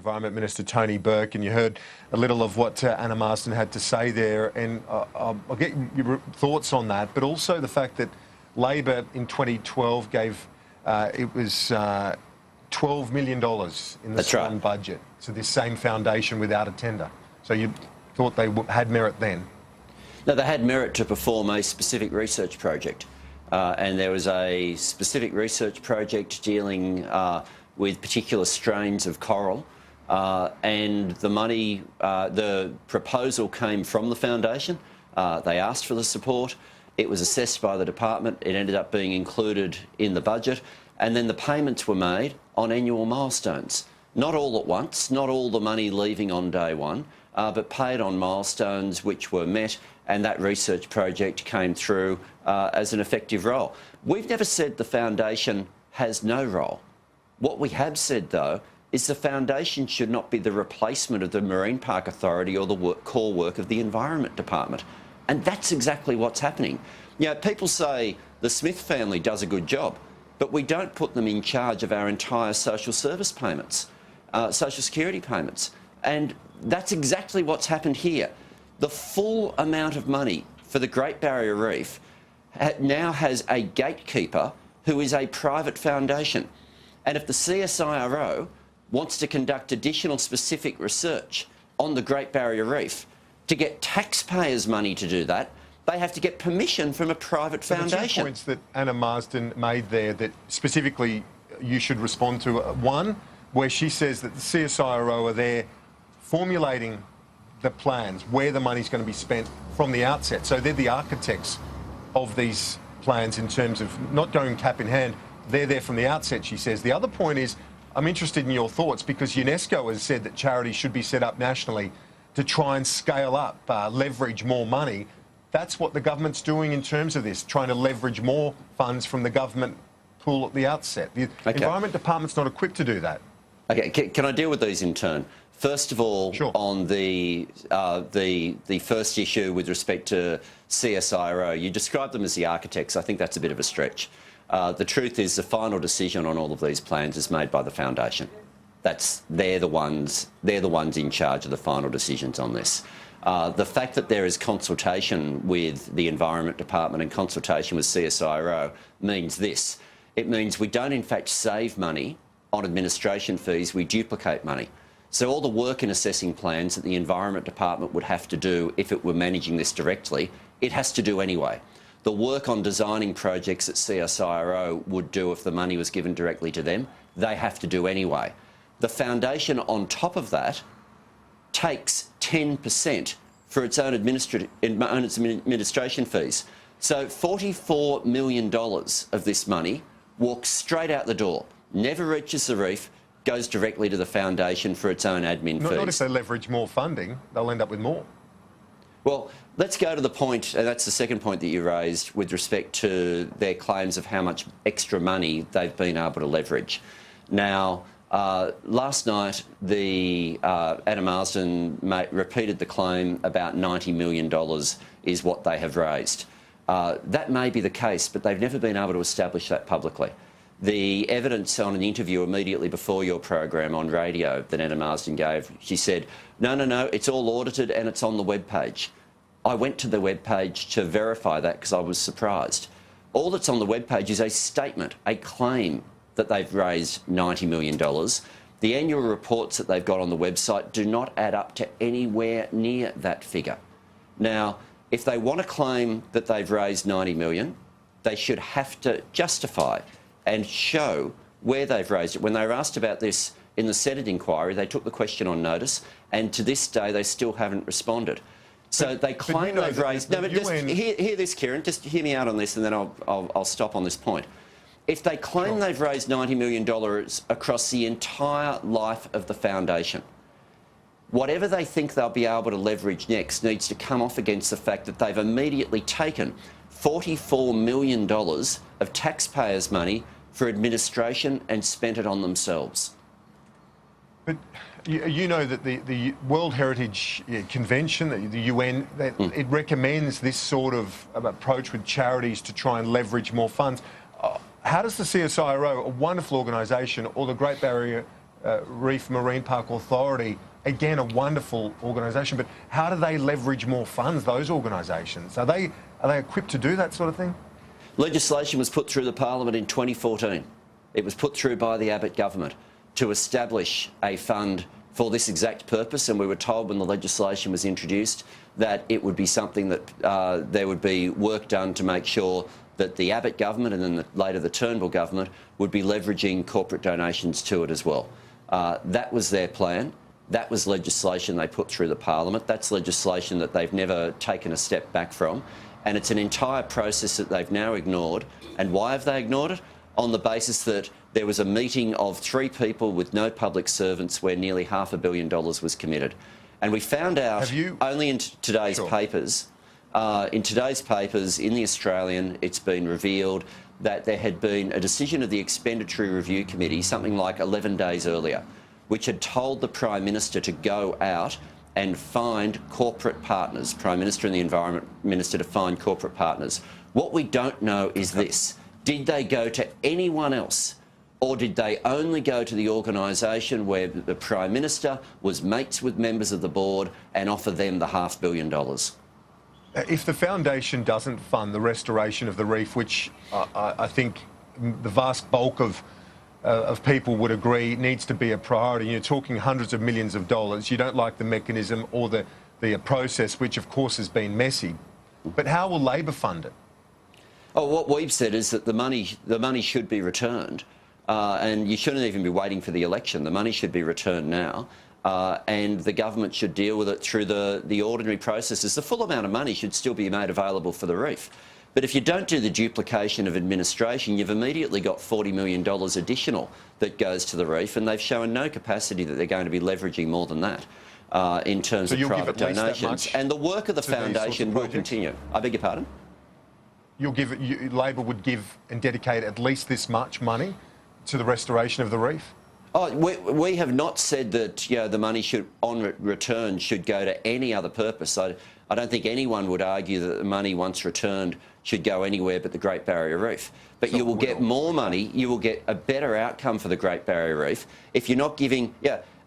Environment Minister Tony Burke, and you heard a little of what Anna Marsden had to say there, and I'll get your thoughts on that, but also the fact that Labor in 2012 gave, it was $12 million in the Swan budget to this same foundation without a tender. So you thought they had merit then? No, they had merit to perform a specific research project. And there was a specific research project dealing with particular strains of coral. And the money, the proposal came from the foundation. They asked for the support. It was assessed by the department. It ended up being included in the budget. And then the payments were made on annual milestones. Not all at once, not all the money leaving on day one, but paid on milestones which were met, and that research project came through as an effective role. We've never said the foundation has no role. What we have said, though, is the foundation should not be the replacement of the Marine Park Authority or the core work of the Environment Department. And that's exactly what's happening. You know, people say the Smith family does a good job, but we don't put them in charge of our entire social service payments, social security payments. And that's exactly what's happened here. The full amount of money for the Great Barrier Reef now has a gatekeeper who is a private foundation. And if the CSIRO wants to conduct additional specific research on the Great Barrier Reef, to get taxpayers' money to do that, they have to get permission from a private foundation. The 2 points that Anna Marsden made there that specifically you should respond to. One, where she says that the CSIRO are there formulating the plans, where the money's going to be spent from the outset. So they're the architects of these plans in terms of not going cap in hand. They're there from the outset, she says. The other point is, I'm interested in your thoughts, because UNESCO has said that charities should be set up nationally to try and scale up, leverage more money. That's what the government's doing in terms of this, trying to leverage more funds from the government pool at the outset. The Environment Department's not equipped to do that. Okay, can I deal with these in turn? First of all, sure. On the first issue with respect to CSIRO, you described them as the architects. I think that's a bit of a stretch. The truth is the final decision on all of these plans is made by the foundation. They're the ones in charge of the final decisions on this. The fact that there is consultation with the Environment Department and consultation with CSIRO means this. It means we don't in fact save money on administration fees, we duplicate money. So all the work in assessing plans that the Environment Department would have to do if it were managing this directly, it has to do anyway. The work on designing projects that CSIRO would do if the money was given directly to them, they have to do anyway. The foundation on top of that takes 10% for its own administration fees. So $44 million of this money walks straight out the door, never reaches the reef, goes directly to the foundation for its own admin fees. Not if they leverage more funding, they'll end up with more. Well, let's go to the point, and that's the second point that you raised with respect to their claims of how much extra money they've been able to leverage. Now, last night, Anna Marsden repeated the claim about $90 million is what they have raised. That may be the case, but they've never been able to establish that publicly. The evidence on an interview immediately before your program on radio that Anna Marsden gave, she said, no, it's all audited and it's on the webpage. I went to the webpage to verify that because I was surprised. All that's on the webpage is a statement, a claim that they've raised $90 million. The annual reports that they've got on the website do not add up to anywhere near that figure. Now, if they want to claim that they've raised $90 million, they should have to justify and show where they've raised it. When they were asked about this in the Senate inquiry, they took the question on notice, and to this day they still haven't responded. So they claim they've raised... No, but just hear this, Kieran. Just hear me out on this, and then I'll stop on this point. If they claim they've raised $90 million across the entire life of the foundation, whatever they think they'll be able to leverage next needs to come off against the fact that they've immediately taken $44 million of taxpayers' money for administration and spent it on themselves. But you know that the World Heritage Convention, the UN, it recommends this sort of approach with charities to try and leverage more funds. How does the CSIRO, a wonderful organisation, or the Great Barrier Reef Marine Park Authority, again, a wonderful organisation, but how do they leverage more funds, those organisations? Are they equipped to do that sort of thing? Legislation was put through the Parliament in 2014. It was put through by the Abbott government to establish a fund for this exact purpose, and we were told when the legislation was introduced that it would be something that there would be work done to make sure that the Abbott government and then later the Turnbull government would be leveraging corporate donations to it as well. That was their plan. That was legislation they put through the Parliament. That's legislation that they've never taken a step back from. And it's an entire process that they've now ignored. And why have they ignored it? On the basis that there was a meeting of 3 people with no public servants where nearly $500 million was committed. And we found out only in today's papers, in the Australian, it's been revealed that there had been a decision of the Expenditure Review Committee, something like 11 days earlier, which had told the Prime Minister to go out and find corporate partners, Prime Minister and the Environment Minister to find corporate partners. What we don't know is this: did they go to anyone else, or did they only go to the organisation where the Prime Minister was mates with members of the board and offer them the $500 million? If the foundation doesn't fund the restoration of the reef, which I think the vast bulk of people would agree needs to be a priority, you're talking hundreds of millions of dollars. You don't like the mechanism or the process, which of course has been messy. But how will Labor fund it? Oh, what we've said is that the money should be returned, and you shouldn't even be waiting for the election. The money should be returned now, and the government should deal with it through the ordinary processes. The full amount of money should still be made available for the reef. But if you don't do the duplication of administration, you've immediately got $40 million additional that goes to the reef, and they've shown no capacity that they're going to be leveraging more than that in terms of private donations. And the work of the foundation will continue. I beg your pardon? Labor would give and dedicate at least this much money to the restoration of the reef? Oh, we have not said that the money should, on return, should go to any other purpose. I don't think anyone would argue that the money, once returned, should go anywhere but the Great Barrier Reef. But so you will get more money, you will get a better outcome for the Great Barrier Reef if you're not giving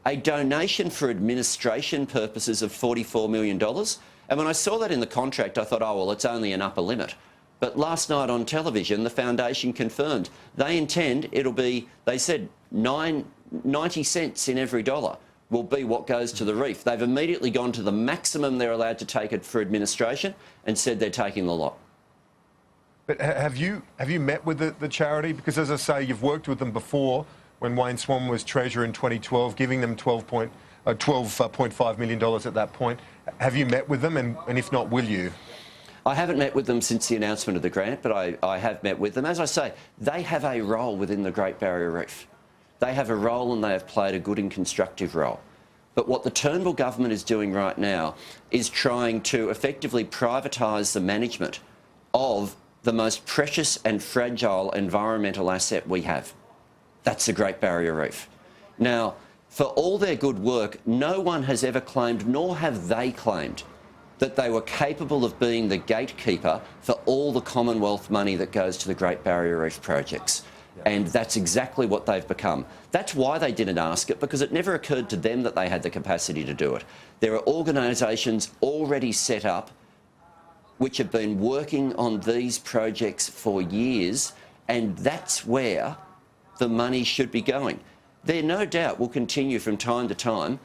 a donation for administration purposes of $44 million. And when I saw that in the contract, I thought, oh, well, it's only an upper limit. But last night on television, the foundation confirmed they intend it'll be, they said, 90 cents in every dollar will be what goes to the reef. They've immediately gone to the maximum they're allowed to take it for administration and said they're taking the lot. But have you met with the charity? Because, as I say, you've worked with them before when Wayne Swan was Treasurer in 2012, giving them $12.5 million at that point. Have you met with them? And if not, will you? I haven't met with them since the announcement of the grant, but I have met with them. As I say, they have a role within the Great Barrier Reef. They have a role, and they have played a good and constructive role. But what the Turnbull government is doing right now is trying to effectively privatise the management of the most precious and fragile environmental asset we have. That's the Great Barrier Reef. Now, for all their good work, no one has ever claimed, nor have they claimed, that they were capable of being the gatekeeper for all the Commonwealth money that goes to the Great Barrier Reef projects. And that's exactly what they've become. That's why they didn't ask it, because it never occurred to them that they had the capacity to do it. There are organisations already set up which have been working on these projects for years, and that's where the money should be going. There no doubt will continue from time to time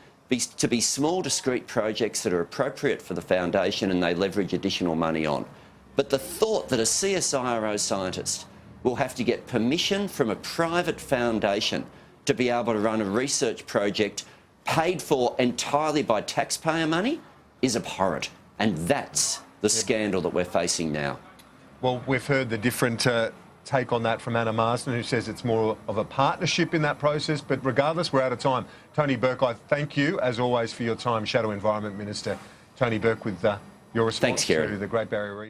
to be small, discrete projects that are appropriate for the foundation and they leverage additional money on. But the thought that a CSIRO scientist will have to get permission from a private foundation to be able to run a research project paid for entirely by taxpayer money is abhorrent. And that's the scandal that we're facing now. Well, we've heard the different take on that from Anna Marsden, who says it's more of a partnership in that process. But regardless, we're out of time. Tony Burke, I thank you, as always, for your time. Shadow Environment Minister Tony Burke, with your response to the Great Barrier Reef.